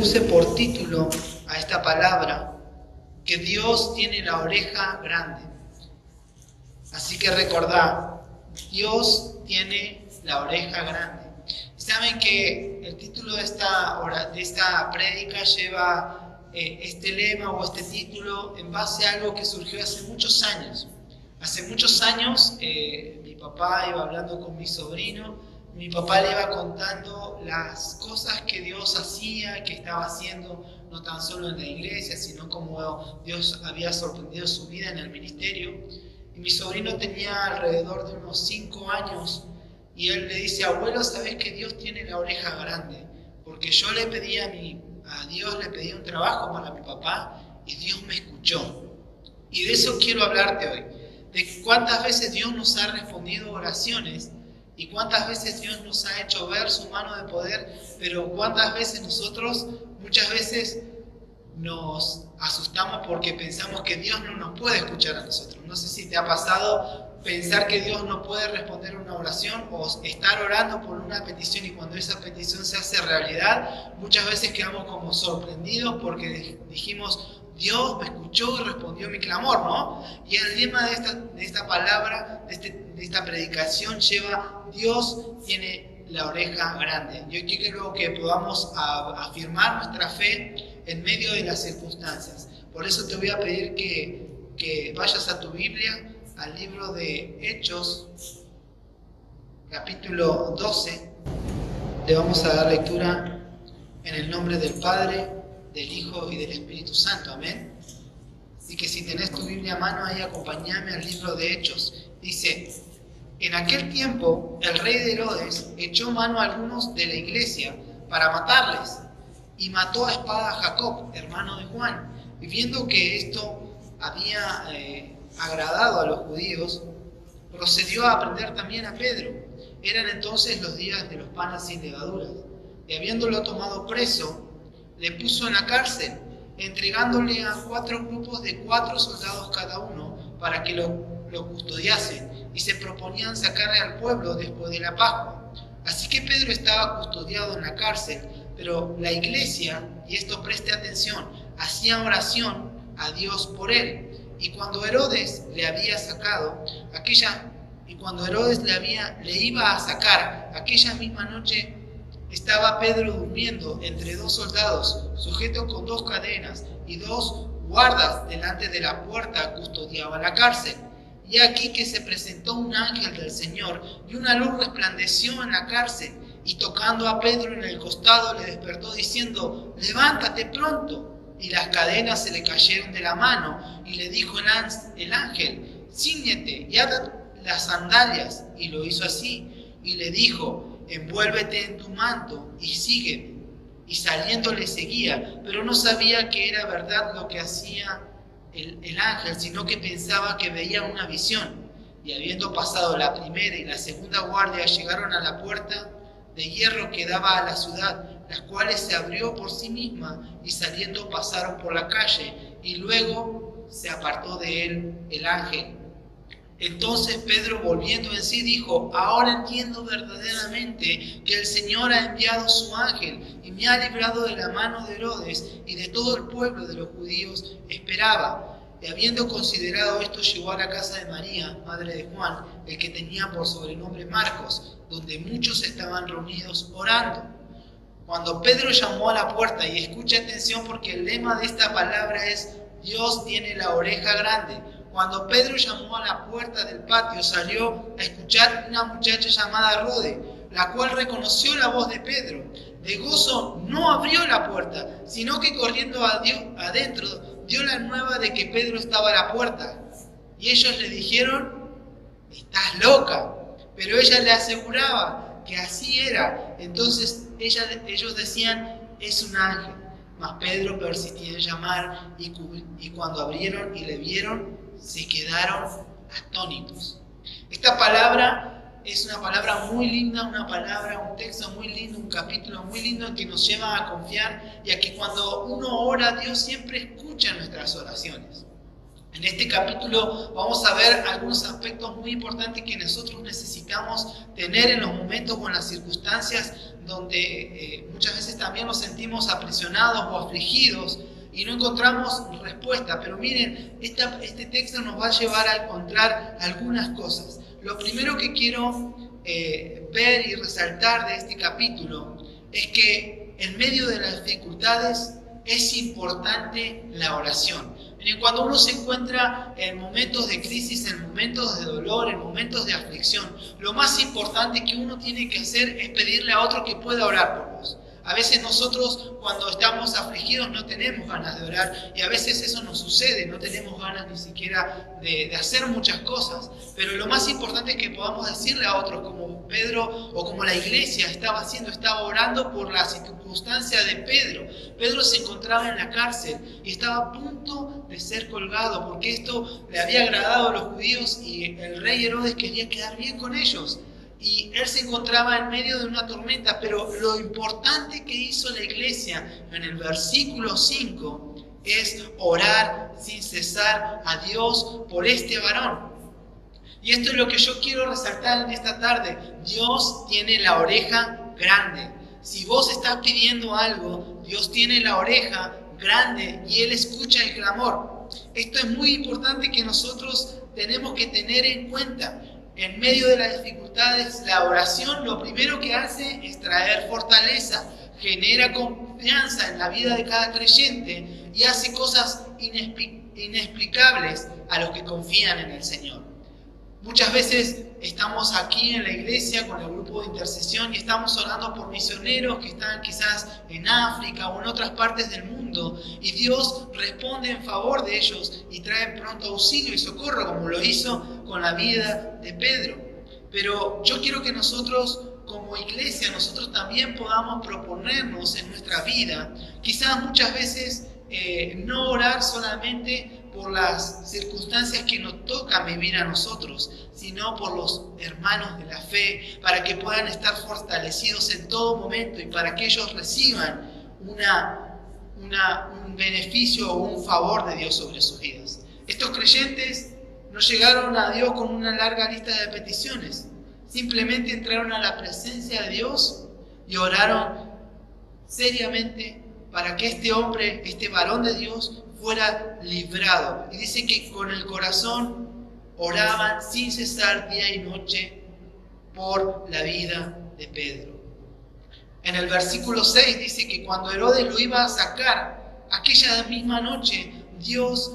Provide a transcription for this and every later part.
puse por título a esta palabra que Dios tiene la oreja grande. Así que recordad, Dios tiene la oreja grande. Saben que el título de esta prédica lleva este lema o este título en base a algo que surgió hace muchos años. Hace muchos años mi papá iba hablando con mi sobrino. Mi papá le iba contando las cosas que Dios hacía, que estaba haciendo, no tan solo en la iglesia, sino como Dios había sorprendido su vida en el ministerio. Y mi sobrino tenía alrededor de unos 5 años y él le dice: abuelo, ¿sabes que Dios tiene la oreja grande? Porque yo le pedí a Dios, le pedí un trabajo para mi papá y Dios me escuchó. Y de eso quiero hablarte hoy, de cuántas veces Dios nos ha respondido oraciones y cuántas veces Dios nos ha hecho ver su mano de poder, pero cuántas veces nosotros, muchas veces, nos asustamos porque pensamos que Dios no nos puede escuchar a nosotros. No sé si te ha pasado pensar que Dios no puede responder una oración o estar orando por una petición y cuando esa petición se hace realidad, muchas veces quedamos como sorprendidos porque dijimos: Dios me escuchó y respondió mi clamor, ¿no? Y el lema de esta palabra, de esta predicación lleva: Dios tiene la oreja grande. Yo quiero que podamos afirmar nuestra fe en medio de las circunstancias. Por eso te voy a pedir que vayas a tu Biblia, al libro de Hechos, capítulo 12. Le vamos a dar lectura en el nombre del Padre, del Hijo y del Espíritu Santo. Amén. Así que si tenés tu Biblia a mano, ahí acompáñame al libro de Hechos. Dice: en aquel tiempo el rey de Herodes echó mano a algunos de la iglesia para matarles, y mató a espada a Jacob, hermano de Juan. Y viendo que esto había agradado a los judíos, procedió a prender también a Pedro. Eran entonces los días de los panes sin levaduras. Y habiéndolo tomado preso, le puso en la cárcel, entregándole a 4 grupos de 4 soldados cada uno, para que lo custodiasen, y se proponían sacarle al pueblo después de la Pascua. Así que Pedro estaba custodiado en la cárcel, pero la iglesia, y esto preste atención, hacía oración a Dios por él. Y cuando Herodes le iba a sacar aquella misma noche, estaba Pedro durmiendo entre 2 soldados, sujeto con 2 cadenas, y 2 guardas delante de la puerta custodiaban la cárcel. Y aquí que se presentó un ángel del Señor, y una luz resplandeció en la cárcel, y tocando a Pedro en el costado le despertó diciendo: levántate pronto. Y las cadenas se le cayeron de la mano, y le dijo el ángel: cíñete y ata las sandalias. Y lo hizo así, y le dijo: envuélvete en tu manto y sígueme. Y saliendo le seguía, pero no sabía que era verdad lo que hacía el ángel, sino que pensaba que veía una visión. Y habiendo pasado la primera y la segunda guardia, llegaron a la puerta de hierro que daba a la ciudad, las cuales se abrió por sí misma, y saliendo pasaron por la calle, y luego se apartó de él el ángel. Entonces Pedro, volviendo en sí, dijo: ahora entiendo verdaderamente que el Señor ha enviado su ángel y me ha librado de la mano de Herodes y de todo el pueblo de los judíos esperaba. Y habiendo considerado esto, llegó a la casa de María, madre de Juan, el que tenía por sobrenombre Marcos, donde muchos estaban reunidos orando. Cuando Pedro llamó a la puerta, y escucha atención porque el lema de esta palabra es: Dios tiene la oreja grande. Cuando Pedro llamó a la puerta del patio, salió a escuchar una muchacha llamada Rode, la cual reconoció la voz de Pedro. De gozo no abrió la puerta, sino que corriendo adentro dio la nueva de que Pedro estaba a la puerta. Y ellos le dijeron: estás loca. Pero ella le aseguraba que así era. Entonces ellos decían: es un ángel. Mas Pedro persistía en llamar, y cuando abrieron y le vieron, se quedaron atónitos. Esta palabra es una palabra muy linda, un texto muy lindo, un capítulo muy lindo que nos lleva a confiar y a que cuando uno ora, Dios siempre escucha nuestras oraciones. En este capítulo vamos a ver algunos aspectos muy importantes que nosotros necesitamos tener en los momentos o en las circunstancias donde muchas veces también nos sentimos aprisionados o afligidos y no encontramos respuesta. Pero miren, este texto nos va a llevar a encontrar algunas cosas. Lo primero que quiero ver y resaltar de este capítulo es que en medio de las dificultades es importante la oración. Miren, cuando uno se encuentra en momentos de crisis, en momentos de dolor, en momentos de aflicción, lo más importante que uno tiene que hacer es pedirle a otro que pueda orar por vos. A veces nosotros cuando estamos afligidos no tenemos ganas de orar y a veces eso nos sucede, no tenemos ganas ni siquiera de hacer muchas cosas. Pero lo más importante es que podamos decirle a otros, como Pedro o como la iglesia estaba haciendo, estaba orando por la circunstancia de Pedro. Pedro se encontraba en la cárcel y estaba a punto de ser colgado porque esto le había agradado a los judíos y el rey Herodes quería quedar bien con ellos. Y él se encontraba en medio de una tormenta, pero lo importante que hizo la iglesia en el versículo 5 es orar sin cesar a Dios por este varón. Y esto es lo que yo quiero resaltar en esta tarde. Dios tiene la oreja grande. Si vos estás pidiendo algo, Dios tiene la oreja grande y Él escucha el clamor. Esto es muy importante que nosotros tenemos que tener en cuenta. En medio de las dificultades, la oración lo primero que hace es traer fortaleza, genera confianza en la vida de cada creyente y hace cosas inexplicables a los que confían en el Señor. Muchas veces estamos aquí en la iglesia con el grupo de intercesión y estamos orando por misioneros que están quizás en África o en otras partes del mundo y Dios responde en favor de ellos y trae pronto auxilio y socorro como lo hizo con la vida de Pedro. Pero yo quiero que nosotros como iglesia, nosotros también podamos proponernos en nuestra vida, quizás muchas veces no orar solamente por las circunstancias que nos toca vivir a nosotros, sino por los hermanos de la fe, para que puedan estar fortalecidos en todo momento y para que ellos reciban un beneficio o un favor de Dios sobre sus vidas. Estos creyentes no llegaron a Dios con una larga lista de peticiones, simplemente entraron a la presencia de Dios y oraron seriamente para que este hombre, este varón de Dios, fuera librado. Y dice que con el corazón oraban sin cesar día y noche por la vida de Pedro. En el versículo 6 dice que cuando Herodes lo iba a sacar, aquella misma noche Dios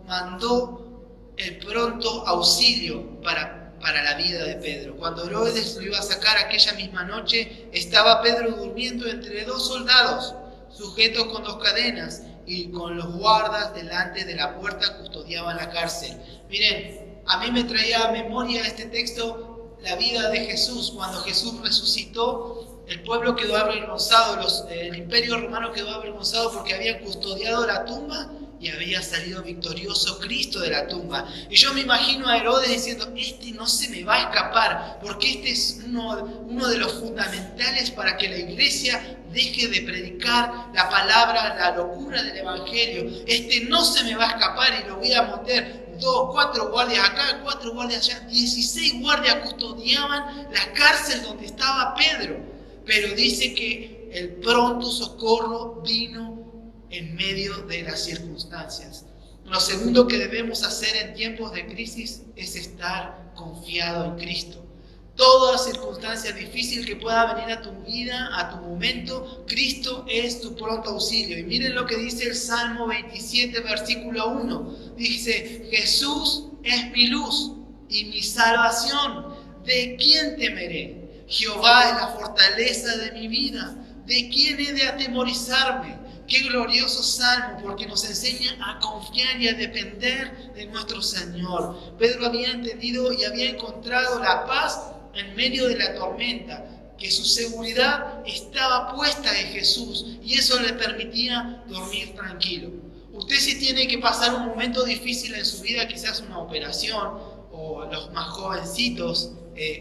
mandó el pronto auxilio para la vida de Pedro. Cuando Herodes lo iba a sacar aquella misma noche, estaba Pedro durmiendo entre dos soldados, sujetos con dos cadenas, y con los guardas delante de la puerta custodiaban la cárcel. Miren, a mí me traía a memoria este texto la vida de Jesús. Cuando Jesús resucitó, el pueblo quedó avergonzado, el imperio romano quedó avergonzado porque habían custodiado la tumba y había salido victorioso Cristo de la tumba. Y yo me imagino a Herodes diciendo, este no se me va a escapar, porque este es uno de los fundamentales para que la iglesia deje de predicar la palabra, la locura del evangelio. Este no se me va a escapar y lo voy a meter 2, 4 guardias acá, 4 guardias allá. 16 guardias custodiaban la cárcel donde estaba Pedro. Pero dice que el pronto socorro vino en medio de las circunstancias. Lo segundo que debemos hacer en tiempos de crisis es estar confiado en Cristo. Toda circunstancia difícil que pueda venir a tu vida, a tu momento, Cristo es tu pronto auxilio. Y miren lo que dice el Salmo 27, versículo 1. Dice, Jesús es mi luz y mi salvación. ¿De quién temeré? Jehová es la fortaleza de mi vida. ¿De quién he de atemorizarme? Qué glorioso salmo, porque nos enseña a confiar y a depender de nuestro Señor. Pedro había entendido y había encontrado la paz en medio de la tormenta, que su seguridad estaba puesta en Jesús y eso le permitía dormir tranquilo. Usted si tiene que pasar un momento difícil en su vida, quizás una operación o los más jovencitos,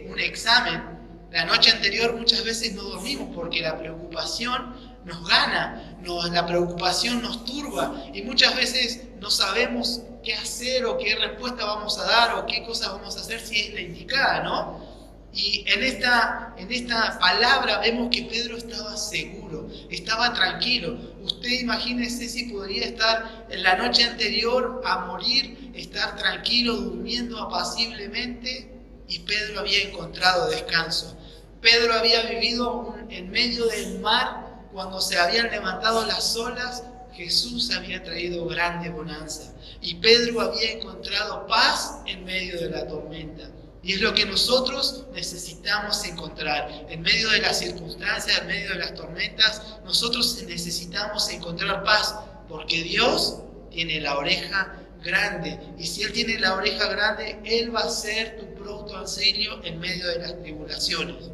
un examen, la noche anterior muchas veces no dormimos porque la preocupación nos gana, la preocupación nos turba y muchas veces no sabemos qué hacer o qué respuesta vamos a dar o qué cosas vamos a hacer si es la indicada, ¿no? Y en esta palabra vemos que Pedro estaba seguro, estaba tranquilo. Usted imagínese si podría estar en la noche anterior a morir, estar tranquilo, durmiendo apaciblemente, y Pedro había encontrado descanso. Pedro había vivido en medio del mar cuando se habían levantado las olas. Jesús había traído grande bonanza y Pedro había encontrado paz en medio de la tormenta. Y es lo que nosotros necesitamos encontrar. En medio de las circunstancias, en medio de las tormentas, nosotros necesitamos encontrar paz, porque Dios tiene la oreja grande. Y si Él tiene la oreja grande, Él va a ser tu pronto auxilio en medio de las tribulaciones.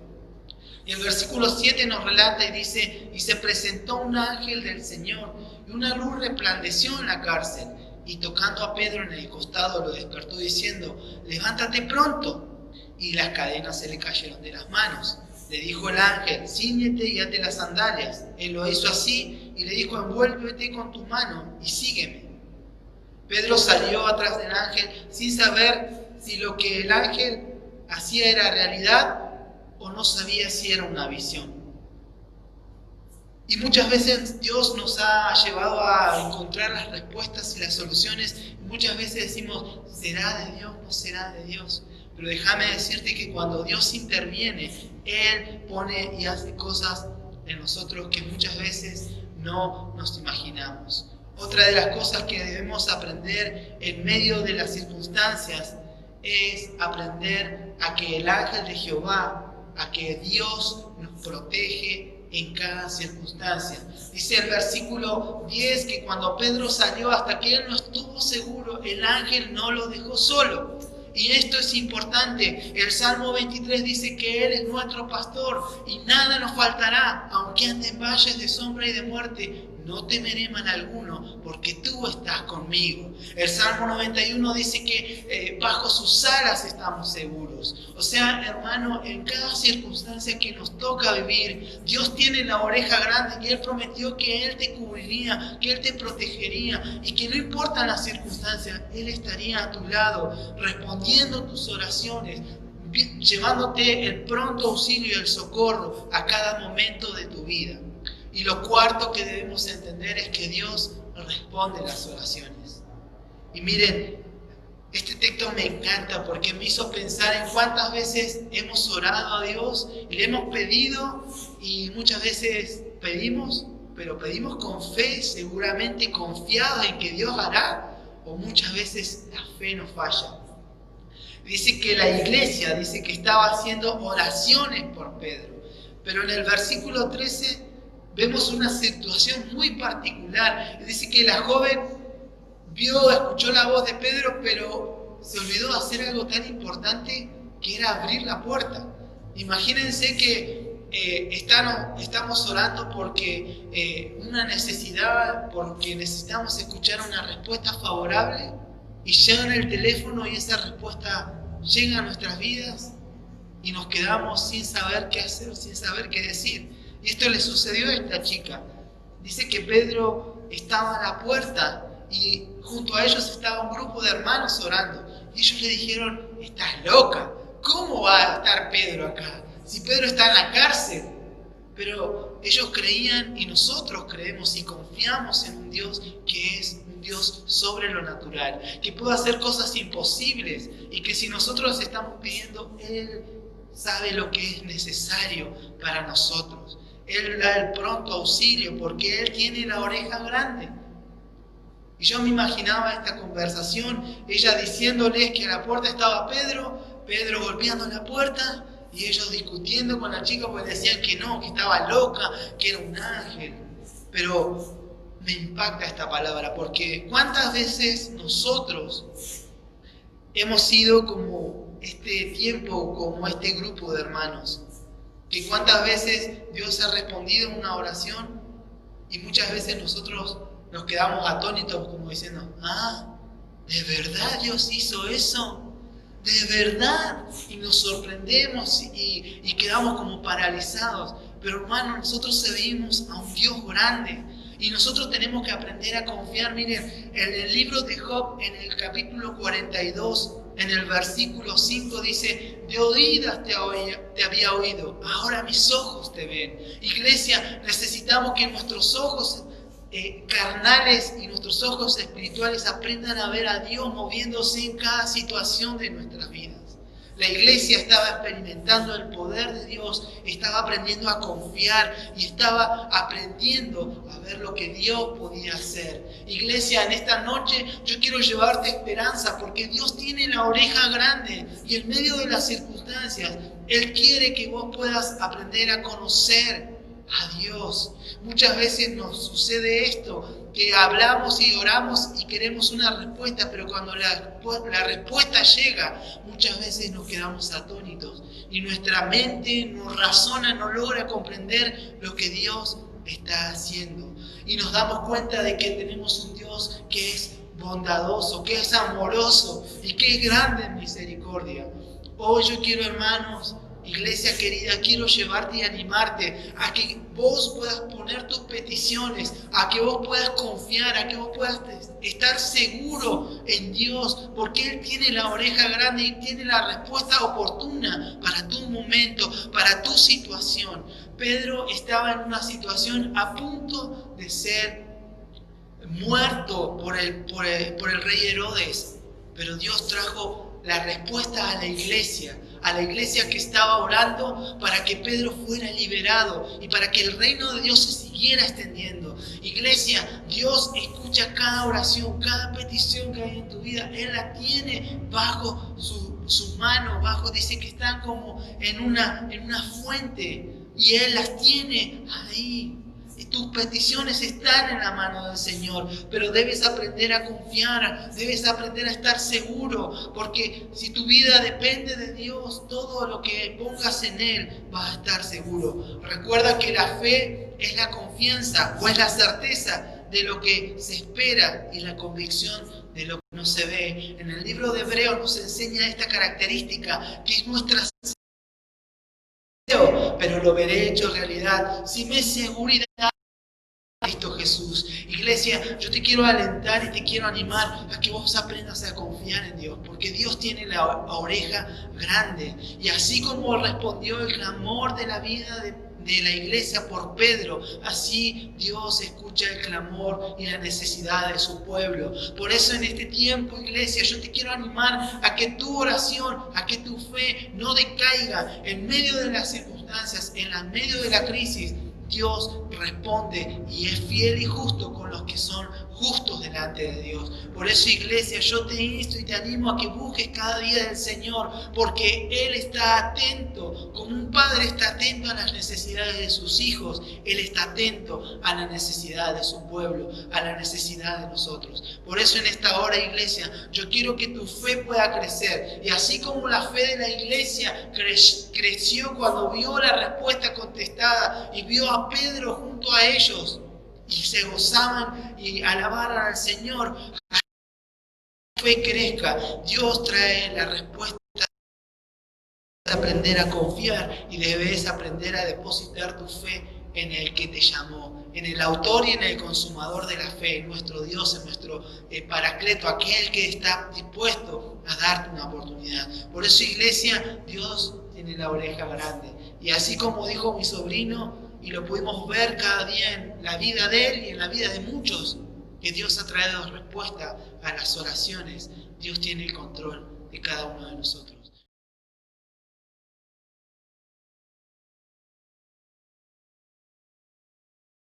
Y el versículo 7 nos relata y dice: y se presentó un ángel del Señor, y una luz resplandeció en la cárcel. Y tocando a Pedro en el costado lo despertó diciendo: levántate pronto. Y las cadenas se le cayeron de las manos. Le dijo el ángel: cíñete y ate las sandalias. Él lo hizo así y le dijo: envuélvete con tu mano y sígueme. Pedro salió atrás del ángel sin saber si lo que el ángel hacía era realidad o no sabía si era una visión. Y muchas veces Dios nos ha llevado a encontrar las respuestas y las soluciones. Y muchas veces decimos: ¿será de Dios? ¿No será de Dios? Pero déjame decirte que cuando Dios interviene, Él pone y hace cosas en nosotros que muchas veces no nos imaginamos. Otra de las cosas que debemos aprender en medio de las circunstancias es aprender a que el ángel de Jehová, a que Dios nos protege en cada circunstancia. Dice el versículo 10 que cuando Pedro salió, hasta que él no estuvo seguro, el ángel no lo dejó solo. Y esto es importante. El Salmo 23 dice que Él es nuestro pastor y nada nos faltará. Aunque ande en valles de sombra y de muerte, no temeré mal alguno, porque tú estás conmigo. El Salmo 91 dice que bajo sus alas estamos seguros. O sea, hermano, en cada circunstancia que nos toca vivir, Dios tiene la oreja grande y Él prometió que Él te cubriría, que Él te protegería y que no importan las circunstancias, Él estaría a tu lado, respondiendo tus oraciones, llevándote el pronto auxilio y el socorro a cada momento de tu vida. Y lo cuarto que debemos entender es que Dios responde las oraciones. Y miren, este texto me encanta porque me hizo pensar en cuántas veces hemos orado a Dios y le hemos pedido, y muchas veces pedimos, pero pedimos con fe, seguramente confiados en que Dios hará, o muchas veces la fe nos falla. Dice que la iglesia estaba haciendo oraciones por Pedro, pero en el versículo 13 vemos una situación muy particular. Dice que la joven escuchó la voz de Pedro, pero se olvidó de hacer algo tan importante que era abrir la puerta. Imagínense que estamos orando porque una necesidad, porque necesitamos escuchar una respuesta favorable, y llega el teléfono y esa respuesta llega a nuestras vidas y nos quedamos sin saber qué hacer, sin saber qué decir. Y esto le sucedió a esta chica. Dice que Pedro estaba a la puerta y junto a ellos estaba un grupo de hermanos orando. Y ellos le dijeron: estás loca, ¿cómo va a estar Pedro acá? Si Pedro está en la cárcel. Pero ellos creían y nosotros creemos y confiamos en un Dios que es un Dios sobre lo natural, que puede hacer cosas imposibles y que si nosotros estamos pidiendo, Él sabe lo que es necesario para nosotros. Él da el pronto auxilio porque Él tiene la oreja grande. Y yo me imaginaba esta conversación, ella diciéndoles que a la puerta estaba Pedro golpeando la puerta y ellos discutiendo con la chica porque decían que no, que estaba loca, que era un ángel. Pero me impacta esta palabra porque ¿cuántas veces nosotros hemos sido como este tiempo, como este grupo de hermanos? Que cuántas veces Dios ha respondido en una oración y muchas veces nosotros nos quedamos atónitos como diciendo: ¿de verdad Dios hizo eso? ¿De verdad? Y nos sorprendemos y quedamos como paralizados. Pero hermano, nosotros servimos a un Dios grande. Y nosotros tenemos que aprender a confiar. Miren, en el libro de Job, en el capítulo 42, en el versículo 5 dice: de oídas te había oído, ahora mis ojos te ven. Iglesia, necesitamos que nuestros ojos carnales y nuestros ojos espirituales aprendan a ver a Dios moviéndose en cada situación de nuestras vidas. La iglesia estaba experimentando el poder de Dios, estaba aprendiendo a confiar y estaba aprendiendo a ver lo que Dios podía hacer. Iglesia, en esta noche yo quiero llevarte esperanza porque Dios tiene la oreja grande y en medio de las circunstancias Él quiere que vos puedas aprender a conocer a Dios. Muchas veces nos sucede esto, que hablamos y oramos y queremos una respuesta, pero cuando la respuesta llega, muchas veces nos quedamos atónitos y nuestra mente no razona, no logra comprender lo que Dios está haciendo. Y nos damos cuenta de que tenemos un Dios que es bondadoso, que es amoroso y que es grande en misericordia. Hoy yo quiero, hermanos, iglesia querida, quiero llevarte y animarte a que vos puedas poner tus peticiones, a que vos puedas confiar, a que vos puedas estar seguro en Dios, porque Él tiene la oreja grande y tiene la respuesta oportuna para tu momento, para tu situación. Pedro estaba en una situación a punto de ser muerto por el rey Herodes, pero Dios trajo la respuesta a la iglesia que estaba orando para que Pedro fuera liberado y para que el reino de Dios se siguiera extendiendo. Iglesia, Dios escucha cada oración, cada petición que hay en tu vida. Él la tiene bajo su mano, dice que están como en una fuente y Él las tiene ahí. Tus peticiones están en la mano del Señor, pero debes aprender a confiar, debes aprender a estar seguro, porque si tu vida depende de Dios, todo lo que pongas en Él va a estar seguro. Recuerda que la fe es la confianza o es la certeza de lo que se espera y la convicción de lo que no se ve. En el libro de Hebreos nos enseña esta característica, que es nuestra seguridad, pero lo veré hecho realidad si me es seguridad Cristo Jesús. Iglesia, yo te quiero alentar y te quiero animar a que vos aprendas a confiar en Dios, porque Dios tiene la oreja grande. Y así como respondió el clamor de la vida de la iglesia por Pedro, así Dios escucha el clamor y la necesidad de su pueblo. Por eso en este tiempo, iglesia, yo te quiero animar a que tu oración, a que tu fe no decaiga en medio de las circunstancias, en medio de la crisis. Dios responde y es fiel y justo con los que son justos delante de Dios. Por eso, iglesia, yo te insto y te animo a que busques cada día del Señor, porque Él está atento, como un padre está atento a las necesidades de sus hijos. Él está atento a la necesidad de su pueblo, a la necesidad de nosotros. Por eso en esta hora, iglesia, yo quiero que tu fe pueda crecer. Y así como la fe de la iglesia creció cuando vio la respuesta contestada y vio a Pedro junto a ellos y se gozaban y alabaran al Señor, a que la fe crezca. Dios trae la respuesta. Debes aprender a confiar y debes aprender a depositar tu fe en el que te llamó, en el autor y en el consumador de la fe, en nuestro Dios, en nuestro Paracleto, aquel que está dispuesto a darte una oportunidad. Por eso, iglesia, Dios tiene la oreja grande. Y así como dijo mi sobrino, y lo pudimos ver cada día en la vida de él y en la vida de muchos, que Dios ha traído respuesta a las oraciones. Dios tiene el control de cada uno de nosotros.